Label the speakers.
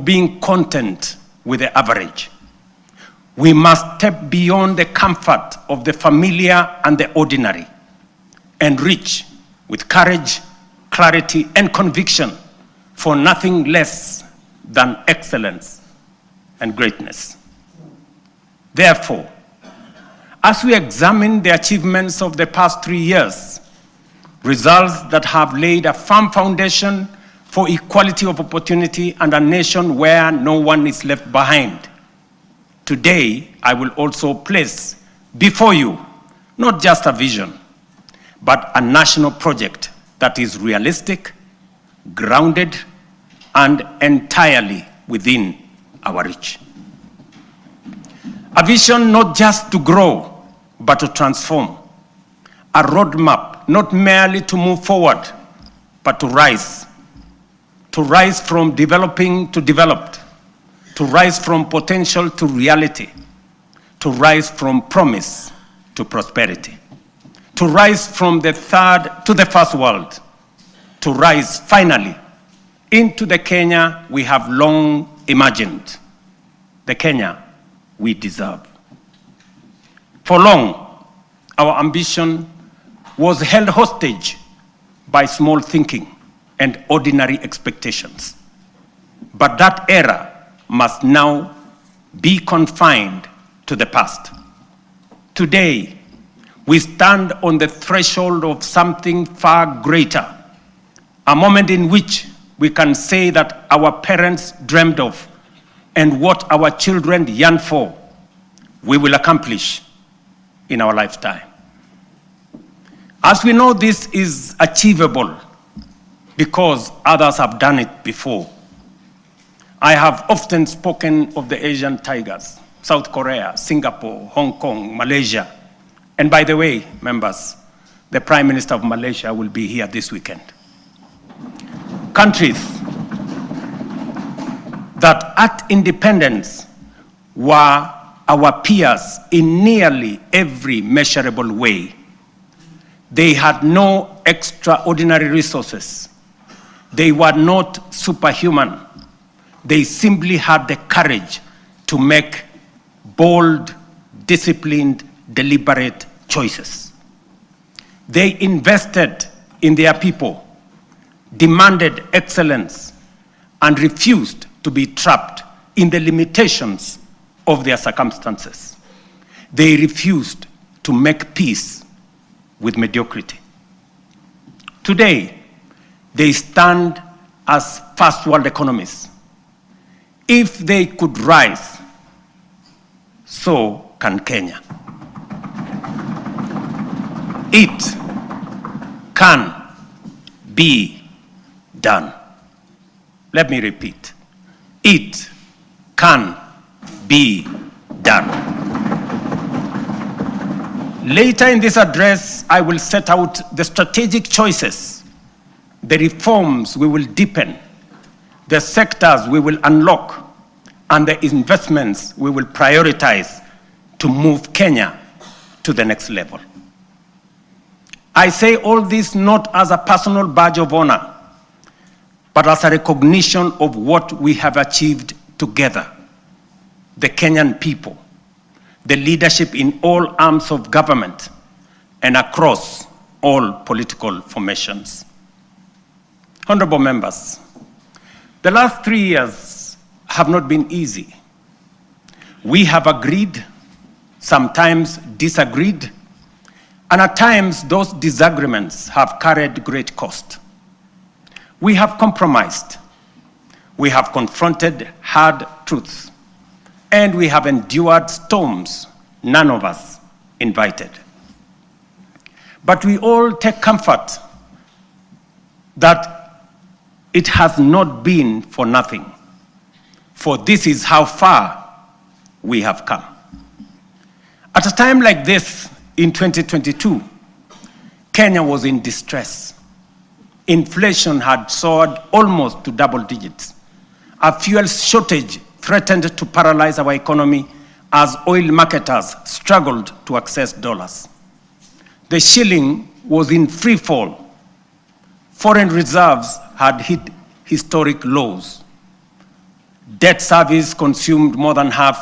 Speaker 1: being content with the average. We must step beyond the comfort of the familiar and the ordinary and reach with courage, clarity, and conviction for nothing less than excellence and greatness. Therefore, as we examine the achievements of the past 3 years, results that have laid a firm foundation for equality of opportunity and a nation where no one is left behind, today I will also place before you not just a vision, but a national project that is realistic, grounded, and entirely within our reach. A vision not just to grow, but to transform. A roadmap not merely to move forward, but to rise. To rise from developing to developed. To rise from potential to reality. To rise from promise to prosperity. To rise from the third to the first world. To rise finally into the Kenya we have long imagined. The Kenya we deserve. For long, our ambition was held hostage by small thinking and ordinary expectations. But that era must now be confined to the past. Today, we stand on the threshold of something far greater, a moment in which we can say that our parents dreamed of and what our children yearn for, we will accomplish in our lifetime. As we know, this is achievable because others have done it before. I have often spoken of the Asian tigers, South Korea, Singapore, Hong Kong, Malaysia. And by the way, members, the Prime Minister of Malaysia will be here this weekend. Countries that at independence were our peers in nearly every measurable way. They had no extraordinary resources. They were not superhuman. They simply had the courage to make bold, disciplined, deliberate choices. They invested in their people, demanded excellence, and refused to be trapped in the limitations of their circumstances. They refused to make peace with mediocrity. Today, they stand as first world economies. If they could rise, so can Kenya. It can be done. Let me repeat. It can be done. Later in this address, I will set out the strategic choices, the reforms we will deepen, the sectors we will unlock, and the investments we will prioritize to move Kenya to the next level. I say all this not as a personal badge of honor, but as a recognition of what we have achieved together. The Kenyan people, the leadership in all arms of government, and across all political formations. Honorable members, the last 3 years have not been easy. We have agreed, sometimes disagreed, and at times those disagreements have carried great cost. We have compromised. We have confronted hard truths. And we have endured storms none of us invited. But we all take comfort that it has not been for nothing, for this is how far we have come. At a time like this, in 2022, Kenya was in distress. Inflation had soared almost to double digits. A fuel shortage threatened to paralyze our economy as oil marketers struggled to access dollars. The shilling was in free fall. Foreign reserves had hit historic lows. Debt service consumed more than half